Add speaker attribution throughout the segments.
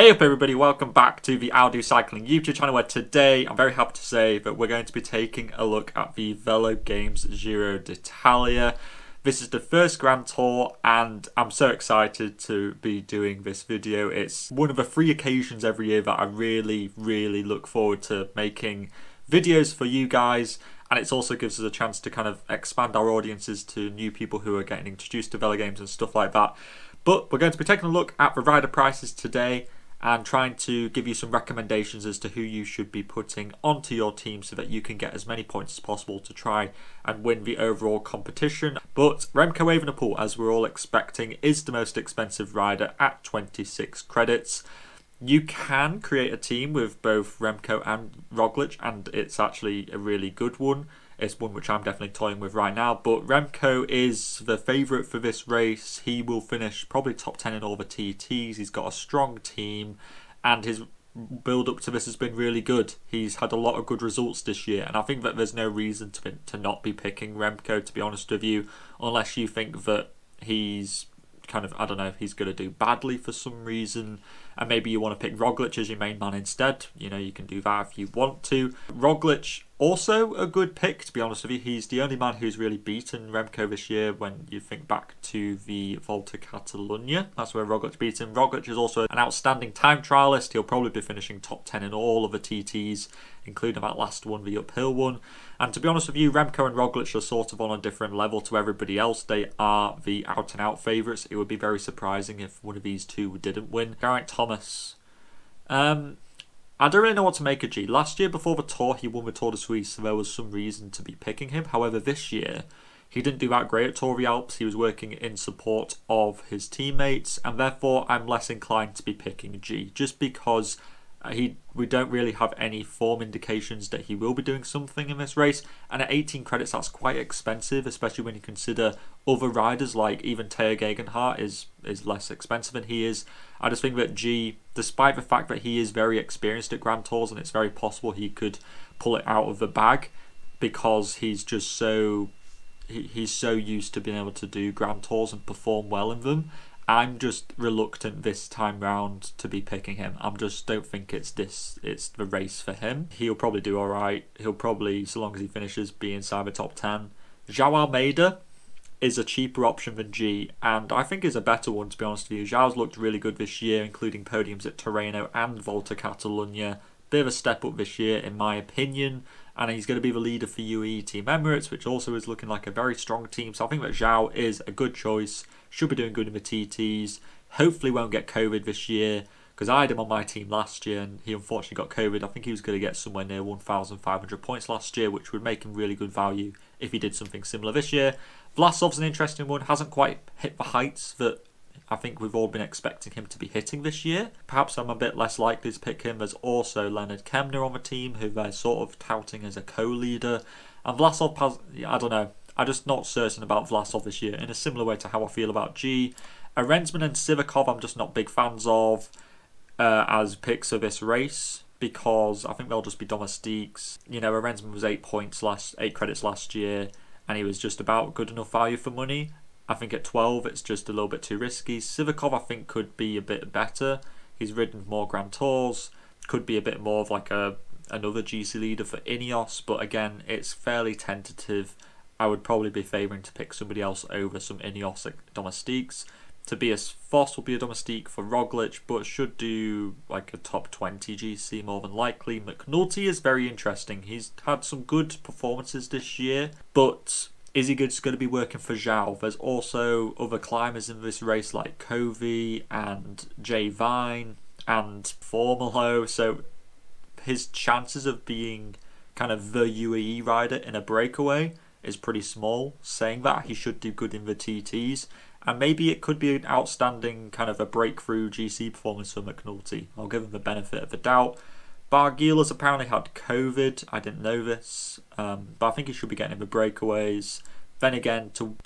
Speaker 1: Hey up everybody, welcome back to the I'll Do Cycling YouTube channel, where today I'm very happy to say that we're going to be taking a look at the Velogames Giro d'Italia. This is the first Grand Tour and I'm so excited to be doing this video. It's one of the 3 occasions every year that I really look forward to making videos for you guys, and it also gives us a chance to kind of expand our audiences to new people who are getting introduced to Velogames and stuff like that. But we're going to be taking a look at the rider prices today and trying to give you some recommendations as to who you should be putting onto your team so that you can get as many points as possible to try and win the overall competition. But Remco Evenepoel, as we're all expecting, is the most expensive rider at 26 credits. You can create a team with both Remco and Roglic, and it's actually a really good one. It's one which I'm definitely toying with right now, but Remco is the favourite for this race. He will finish probably top 10 in all the TTs. He's got a strong team, and his build up to this has been really good. He's had a lot of good results this year, and I think that there's no reason to not be picking Remco, to be honest with you, unless you think that he's kind of, I don't know, he's going to do badly for some reason, and maybe you want to pick Roglic as your main man instead. You know, you can do that if you want to. Roglic, also a good pick, to be honest with you. He's the only man who's really beaten Remco this year when you think back to the Volta Catalunya. That's where Roglic beat him. Roglic is also an outstanding time trialist. He'll probably be finishing top 10 in all of the TTs, including that last one, the uphill one. And to be honest with you, Remco and Roglic are sort of on a different level to everybody else. They are the out-and-out favourites. It would be very surprising if one of these two didn't win. Geraint Thomas. I don't really know what to make of G. Last year before the Tour, he won the Tour de Suisse, so there was some reason to be picking him. However, this year, he didn't do that great at Tour of the Alps. He was working in support of his teammates, and therefore I'm less inclined to be picking G, just because we don't really have any form indications that he will be doing something in this race, and at 18 credits that's quite expensive, especially when you consider other riders like even Teo Gegenhardt is less expensive than he is. I just think that G, despite the fact that he is very experienced at Grand Tours and it's very possible he could pull it out of the bag because he's just he's so used to being able to do Grand Tours and perform well in them, I'm just reluctant this time round to be picking him. I just don't think it's the race for him. He'll probably do alright. He'll probably, so long as he finishes, be inside the top 10. João Almeida is a cheaper option than G, and I think is a better one, to be honest with you. João's looked really good this year, including podiums at Tirreno and Volta Catalunya. Bit of a step up this year, in my opinion, and he's going to be the leader for UAE Team Emirates, which also is looking like a very strong team. So I think that João is a good choice. Should be doing good in the TTs. Hopefully won't get COVID this year, because I had him on my team last year and he unfortunately got COVID. I think he was going to get somewhere near 1,500 points last year, which would make him really good value if he did something similar this year. Vlasov's an interesting one. Hasn't quite hit the heights that I think we've all been expecting him to be hitting this year. Perhaps I'm a bit less likely to pick him. There's also Leonard Kemner on the team, who they're sort of touting as a co-leader. And Vlasov has, I don't know, I'm just not certain about Vlasov this year, in a similar way to how I feel about G. Rensman and Sivakov I'm just not big fans of as picks of this race, because I think they'll just be domestiques. You know, Rensman was 8 credits last year, and he was just about good enough value for money. I think at 12 it's just a little bit too risky. Sivakov I think could be a bit better. He's ridden more Grand Tours, could be a bit more of like another GC leader for Ineos, but again, it's fairly tentative. I would probably be favouring to pick somebody else over some Ineos domestiques. Tobias Foss will be a domestique for Roglic, but should do like a top 20 GC more than likely. McNulty is very interesting. He's had some good performances this year, but is he just going to be working for João? There's also other climbers in this race like Covey and Jay Vine and Formolo, so his chances of being kind of the UAE rider in a breakaway is pretty small. Saying that, he should do good in the TTs, and maybe it could be an outstanding kind of a breakthrough GC performance for McNulty. I'll give him the benefit of the doubt. Barguil has apparently had COVID. I didn't know this, but I think he should be getting in the breakaways. Then again, to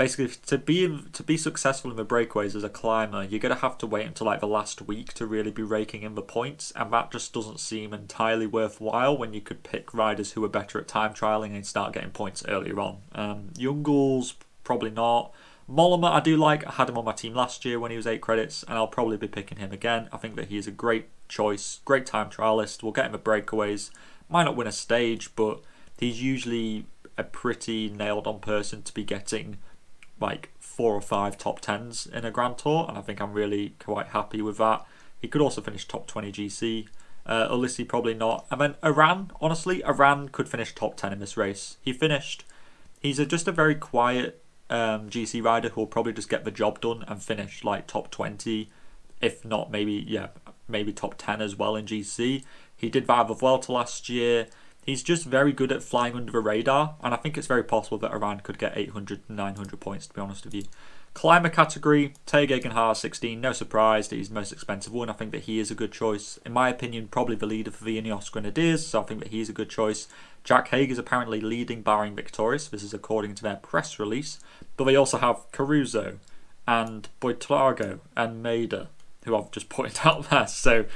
Speaker 1: be successful in the breakaways as a climber, you're going to have to wait until like the last week to really be raking in the points, and that just doesn't seem entirely worthwhile when you could pick riders who are better at time trialing and start getting points earlier on. Jungels, probably not. Mollema I do like. I had him on my team last year when he was 8 credits, and I'll probably be picking him again. I think that he is a great choice, great time trialist. We'll get him at breakaways. Might not win a stage, but he's usually a pretty nailed on person to be getting like 4 or 5 top 10s in a Grand Tour, and I think I'm really quite happy with that. He could also finish top 20 GC. Ulissi probably not. And then Iran, honestly, Iran could finish top 10 in this race. He's just a very quiet GC rider who will probably just get the job done and finish like top 20, if not maybe top 10 as well in GC. He did that with Vuelta last year. He's just very good at flying under the radar, and I think it's very possible that Iran could get 800 to 900 points, to be honest with you. Climber category, Teo Gegenhardt 16, no surprise that he's the most expensive one. I think that he is a good choice. In my opinion, probably the leader for the Ineos Grenadiers, so I think that he's a good choice. Jack Haig is apparently leading barring Victorious. This is according to their press release. But they also have Caruso and Buitrago and Maida, who I've just pointed out there. So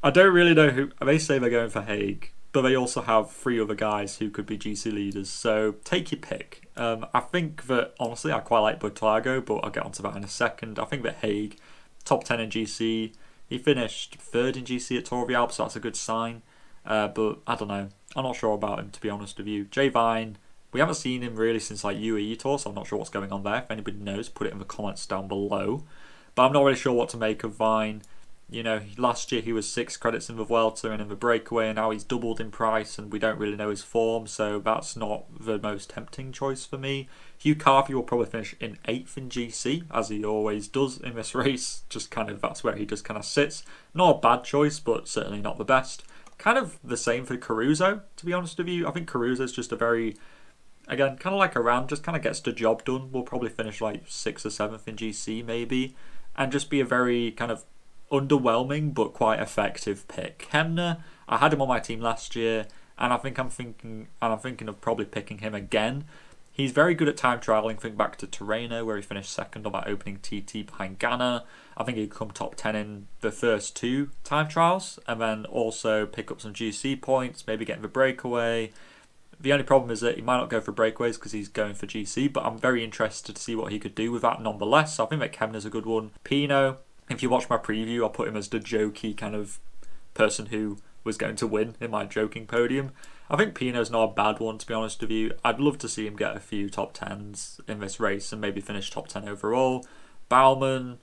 Speaker 1: I don't really know who. They say they're going for Haig, but they also have 3 other guys who could be GC leaders. So take your pick. I think that, honestly, I quite like Buitrago, but I'll get onto that in a second. I think that Haig, top 10 in GC. He finished 3rd in GC at Tour of the Alps, so that's a good sign. But I don't know. I'm not sure about him, to be honest with you. Jay Vine, we haven't seen him really since like UAE Tour, so I'm not sure what's going on there. If anybody knows, put it in the comments down below. But I'm not really sure what to make of Vine. You know, last year he was 6 credits in the Vuelta and in the Breakaway, and now he's doubled in price, and we don't really know his form, so that's not the most tempting choice for me. Hugh Carthy will probably finish in 8th in GC, as he always does in this race. Just kind of, that's where he just kind of sits. Not a bad choice, but certainly not the best. Kind of the same for Caruso, to be honest with you. I think Caruso's just a very, again, kind of like Iran, just kind of gets the job done. We'll probably finish like 6th or 7th in GC maybe, and just be a very kind of underwhelming but quite effective pick. Kemner, I had him on my team last year, and I'm thinking of probably picking him again. He's very good at time trialing. Think back to Tirreno, where he finished 2nd on that opening TT behind Ganna. I think he'd come top 10 in the first 2 time trials, and then also pick up some GC points, maybe get the breakaway. The only problem is that he might not go for breakaways because he's going for GC, but I'm very interested to see what he could do with that nonetheless. So I think that Kemner's a good one. Pino, if you watch my preview, I'll put him as the jokey kind of person who was going to win in my joking podium. I think Pino's not a bad one, to be honest with you. I'd love to see him get a few top 10s in this race and maybe finish top 10 overall. Baumann,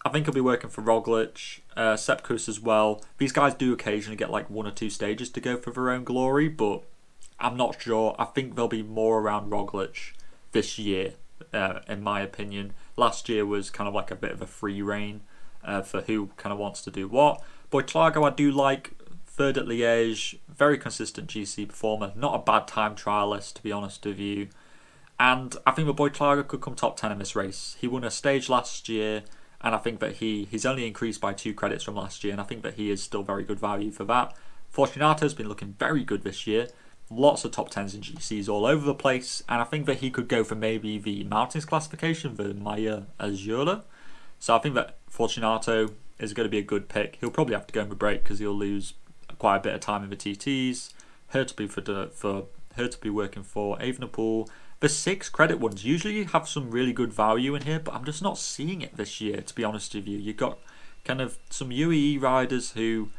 Speaker 1: I think he'll be working for Roglic. Sepp Kuss as well. These guys do occasionally get like 1 or 2 stages to go for their own glory, but I'm not sure. I think there'll be more around Roglic this year, in my opinion. Last year was kind of like a bit of a free reign for who kind of wants to do what. Buitrago I do like. 3rd at Liège, very consistent GC performer, not a bad time trialist, to be honest with you. And I think that Buitrago could come top 10 in this race. He won a stage last year, and I think that he's only increased by 2 credits from last year, and I think that he is still very good value for that. Fortunato's been looking very good this year. Lots of top 10s and GCs all over the place, and I think that he could go for maybe the Mountains classification, the Maya Azura. So I think that Fortunato is going to be a good pick. He'll probably have to go in the break because he'll lose quite a bit of time in the TTs. Her to be working for Evenepoel. The 6 credit ones usually have some really good value in here, but I'm just not seeing it this year, to be honest with you. You've got kind of some UAE riders who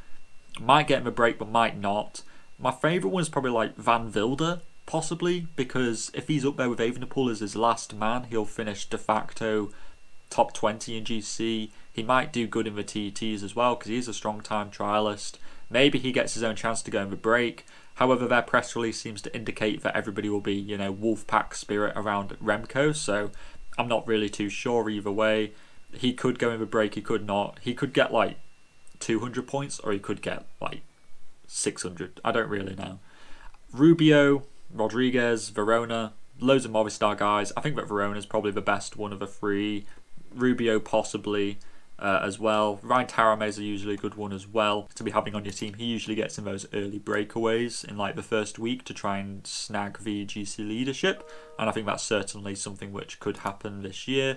Speaker 1: might get in the break but might not. My favourite one is probably like Van Wilder, possibly, because if he's up there with Evenepoel as his last man, he'll finish de facto top 20 in GC. He might do good in the TTs as well because he's a strong time trialist. Maybe he gets his own chance to go in the break. However, their press release seems to indicate that everybody will be, Wolfpack spirit around Remco, so I'm not really too sure either way. He could go in the break, he could not. He could get like 200 points or he could get like 600. I don't really know. Rubio, Rodriguez, Verona, loads of Movistar guys. I think that Verona is probably the best one of the 3. Rubio possibly as well. Ryan Tarame is usually a good one as well to be having on your team. He usually gets in those early breakaways in like the first week to try and snag the GC leadership, and I think that's certainly something which could happen this year.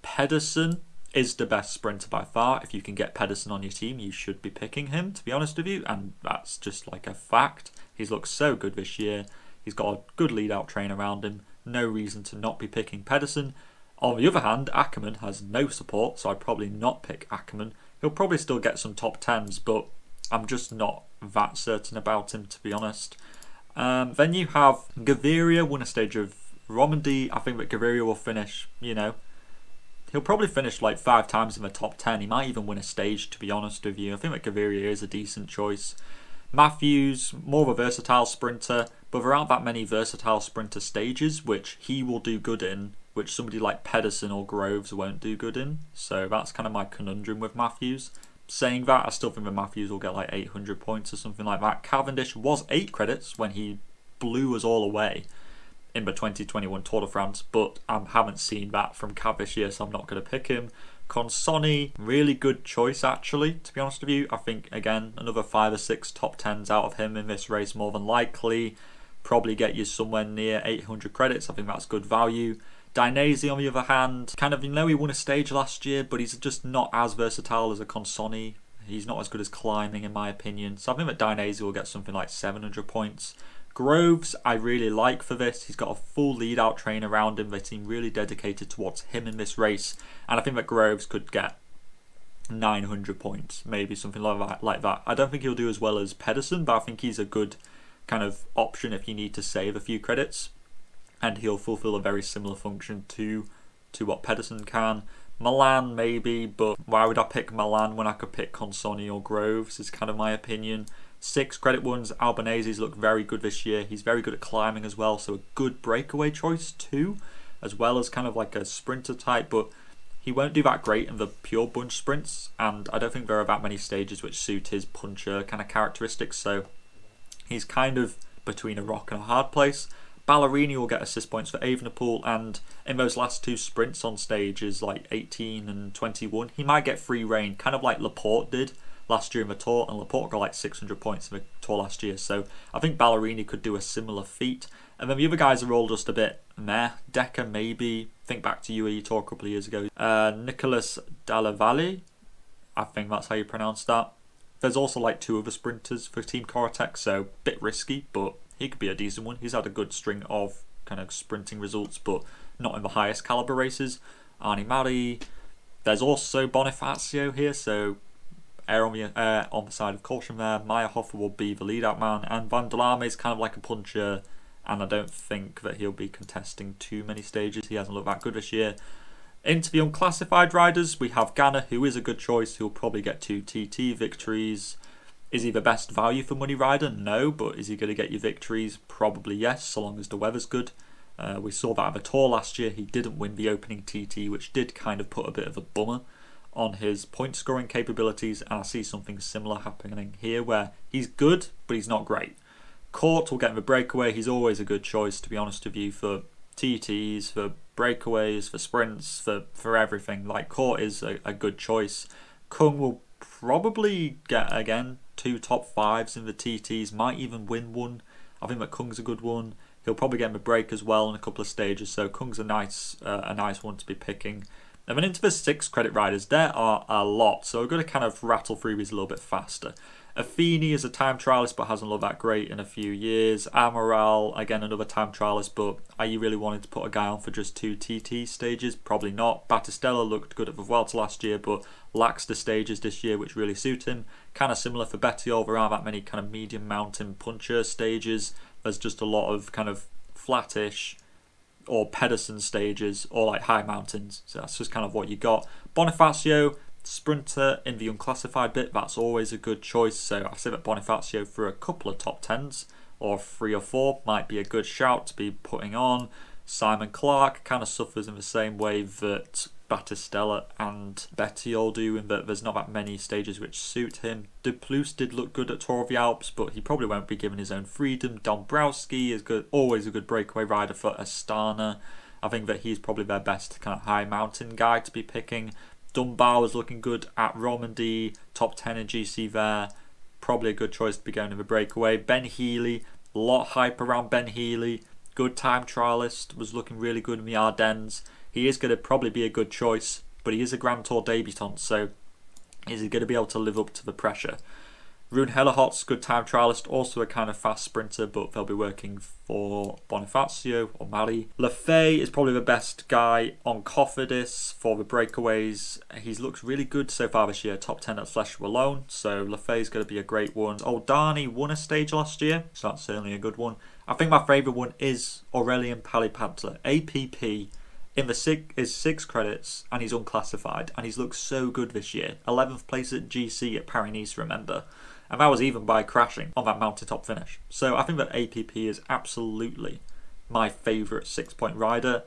Speaker 1: Pedersen is the best sprinter by far. If you can get Pedersen on your team, you should be picking him, to be honest with you, and that's just like a fact. He's looked so good this year. He's got a good lead out train around him. No reason to not be picking Pedersen. On the other hand, Ackerman has no support, so I'd probably not pick Ackerman. He'll probably still get some top 10s, but I'm just not that certain about him, to be honest. Then you have Gaviria, won a stage of Romandy. I think that Gaviria will finish, he'll probably finish like 5 times in the top 10. He might even win a stage, to be honest with you. I think that Gaviria is a decent choice. Matthews, more of a versatile sprinter, but there aren't that many versatile sprinter stages which he will do good in, which somebody like Pedersen or Groves won't do good in. So that's kind of my conundrum with Matthews. Saying that, I still think that Matthews will get like 800 points or something like that. Cavendish was 8 credits when he blew us all away in the 2021 Tour de France, but I haven't seen that from Cav this year, so I'm not going to pick him. Consonni, really good choice actually, to be honest with you. I think, again, another 5 or 6 top 10s out of him in this race more than likely. Probably get you somewhere near 800 credits. I think that's good value. Dainese, on the other hand, he won a stage last year, but he's just not as versatile as a Consonni. He's not as good as climbing, in my opinion. So I think that Dainese will get something like 700 points. Groves, I really like for this. He's got a full lead-out train around him. They seem really dedicated towards him in this race. And I think that Groves could get 900 points, maybe something like that. I don't think he'll do as well as Pedersen, but I think he's a good kind of option if you need to save a few credits. And he'll fulfill a very similar function to what Pedersen can. Milan, maybe, but why would I pick Milan when I could pick Consonni or Groves, is kind of my opinion. 6 credit ones. Albanese's look very good this year. He's very good at climbing as well, so a good breakaway choice too, as well as kind of like a sprinter type, but he won't do that great in the pure bunch sprints, and I don't think there are that many stages which suit his puncher kind of characteristics, so he's kind of between a rock and a hard place. Ballerini will get assist points for Evenepoel, and in those last 2 sprints on stages like 18 and 21, he might get free reign, kind of like Laporte did last year in the Tour, and Laporte got like 600 points in the Tour last year, so I think Ballerini could do a similar feat. And then the other guys are all just a bit meh. Decker, maybe. Think back to UAE Tour a couple of years ago. Nicolas Dallavalle, I think that's how you pronounce that. There's also like 2 other sprinters for Team Corotech, so a bit risky, but he could be a decent one. He's had a good string of kind of sprinting results, but not in the highest caliber races. Arnie, there's also Bonifacio here, so err on the side of caution there. Meyerhofer will be the lead-out man, and Van der Lame is kind of like a puncher, and I don't think that he'll be contesting too many stages. He hasn't looked that good this year. Into the unclassified riders, we have Ganna, who is a good choice. He'll probably get 2 TT victories. Is he the best value for money rider? No, but is he going to get you victories? Probably yes, so long as the weather's good. We saw that at the Tour last year. He didn't win the opening TT, which did kind of put a bit of a bummer on his point scoring capabilities, and I see something similar happening here where he's good, but he's not great. Court will get him a breakaway. He's always a good choice, to be honest with you, for TTs, for breakaways, for sprints, for everything. Like, Court is a good choice. Kung will probably get, again, 2 top 5s in the TTs, might even win one. I think that Kung's a good one. He'll probably get him a break as well in a couple of stages, so Kung's a nice one to be picking. And then into the 6 credit riders, there are a lot, so we're going to kind of rattle through these a little bit faster. Affini is a time trialist but hasn't looked that great in a few years. Amaral, again, another time trialist, but are you really wanting to put a guy on for just 2 TT stages? Probably not. Battistella looked good at the Vuelta last year, but lacks the stages this year which really suit him. Kind of similar for Bettiol, there aren't that many kind of medium mountain puncher stages. There's just a lot of kind of flattish or Pedersen stages, or like high mountains. So that's just kind of what you got. Bonifacio, sprinter in the unclassified bit, that's always a good choice. So I say that Bonifacio for a couple of top 10s, or 3 or 4, might be a good shout to be putting on. Simon Clark kind of suffers in the same way that Battistella and Bettiol do, in that there's not that many stages which suit him. De Plus did look good at Tour of the Alps, but he probably won't be given his own freedom. Dombrowski is good, always a good breakaway rider for Astana. I think that he's probably their best kind of high mountain guy to be picking. Dunbar was looking good at Romandy, top 10 in GC there. Probably a good choice to be going in the breakaway. Ben Healy, a lot of hype around Ben Healy. Good time trialist, was looking really good in the Ardennes. He is going to probably be a good choice, but he is a Grand Tour debutant, so is he going to be able to live up to the pressure? Rune Hellerhot's good time trialist, also a kind of fast sprinter, but they'll be working for Bonifacio or Mari. Lefay is probably the best guy on Cofidis for the breakaways. He's looked really good so far this year, top 10 at Flesh alone, so Lefay is going to be a great one. Oldani won a stage last year, so that's certainly a good one. I think my favourite one is Aurelian Palipantler. APP is 6 credits and he's unclassified, and he's looked so good this year. 11th place at GC at Paris-Nice, remember? And that was even by crashing on that mountaintop finish. So I think that APP is absolutely my favourite 6-point rider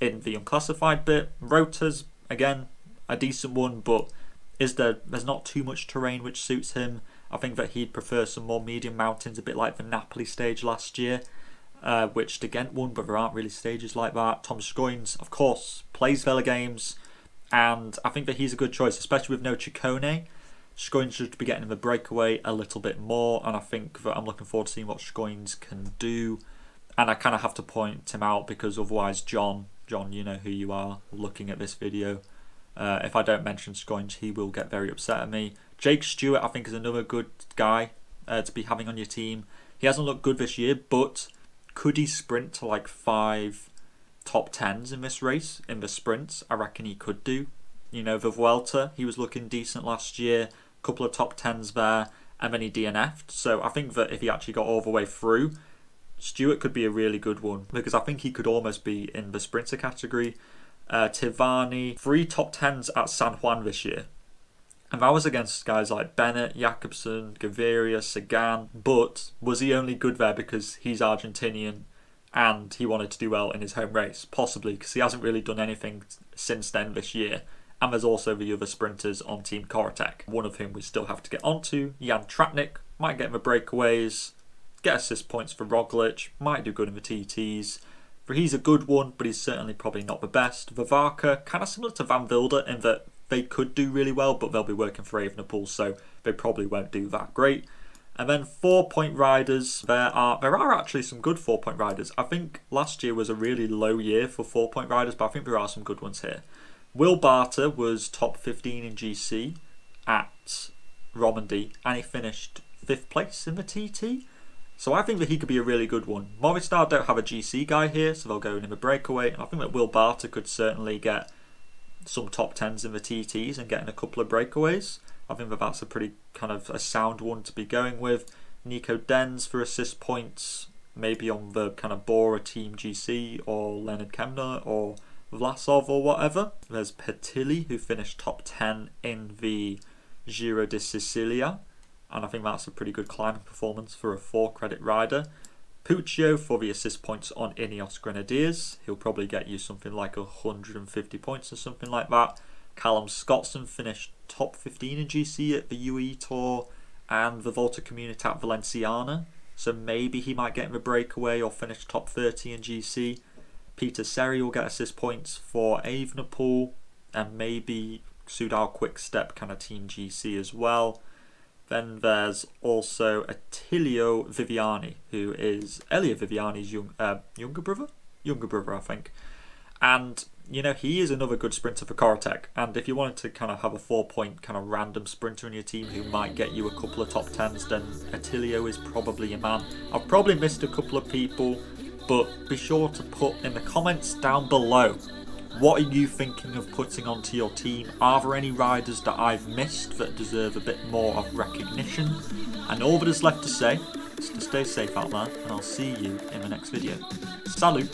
Speaker 1: in the unclassified bit. Rota's, again, a decent one, but there's not too much terrain which suits him. I think that he'd prefer some more medium mountains, a bit like the Napoli stage last year, which the Ghent won, but there aren't really stages like that. Tom Scoins, of course, plays Velogames, and I think that he's a good choice, especially with no Ciccone. Scoins should be getting the breakaway a little bit more, and I think that I'm looking forward to seeing what Scoins can do. And I kind of have to point him out because otherwise John, you know who you are looking at this video. If I don't mention Scoins, he will get very upset at me. Jake Stewart, I think, is another good guy to be having on your team. He hasn't looked good this year, but could he sprint to like 5 top 10s in this race, in the sprints? I reckon he could do. You know, the Vuelta, he was looking decent last year. Couple of top 10s there, and then he DNF'd. So I think that if he actually got all the way through, Stewart could be a really good one, because I think he could almost be in the sprinter category. Tivani, 3 top 10s at San Juan this year. And that was against guys like Bennett, Jakobsen, Gaviria, Sagan. But was he only good there because he's Argentinian and he wanted to do well in his home race? Possibly, because he hasn't really done anything since then this year. And there's also the other sprinters on Team Koratek, one of whom we still have to get onto. Jan Tratnik might get in the breakaways, get assist points for Roglic, might do good in the TTs. But he's a good one, but he's certainly probably not the best. Vavaka, kind of similar to Van Wilder in that they could do really well, but they'll be working for Evenepoel, so they probably won't do that great. And then 4-point riders, there are actually some good 4-point riders. I think last year was a really low year for 4-point riders, but I think there are some good ones here. Will Barter was top 15 in GC at Romandy, and he finished 5th place in the TT. So I think that he could be a really good one. Movistar don't have a GC guy here, so they'll go in the breakaway. And I think that Will Barter could certainly get some top 10s in the TTs and get in a couple of breakaways. I think that that's a pretty kind of a sound one to be going with. Nico Denz for assist points, maybe on the kind of Bora Team GC or Leonard Kemner or Vlasov or whatever. There's Petilli, who finished top 10 in the Giro di Sicilia, and I think that's a pretty good climbing performance for a 4-credit rider. Puccio for the assist points on Ineos Grenadiers. He'll probably get you something like 150 points or something like that. Callum Scottson finished top 15 in GC at the UAE Tour and the Volta Comunitat Valenciana, so maybe he might get in the breakaway or finish top 30 in GC. Peter Seri will get assist points for Evenepoel, and maybe Soudal Quickstep kind of Team GC as well. Then there's also Attilio Viviani, who is Elia Viviani's younger brother. Younger brother, I think. And, you know, he is another good sprinter for Koratek. And if you wanted to kind of have a 4-point kind of random sprinter in your team who might get you a couple of top 10s, then Attilio is probably your man. I've probably missed a couple of people, but be sure to put in the comments down below, what are you thinking of putting onto your team? Are there any riders that I've missed that deserve a bit more of recognition? And all that is left to say is to stay safe out there, and I'll see you in the next video. Salut!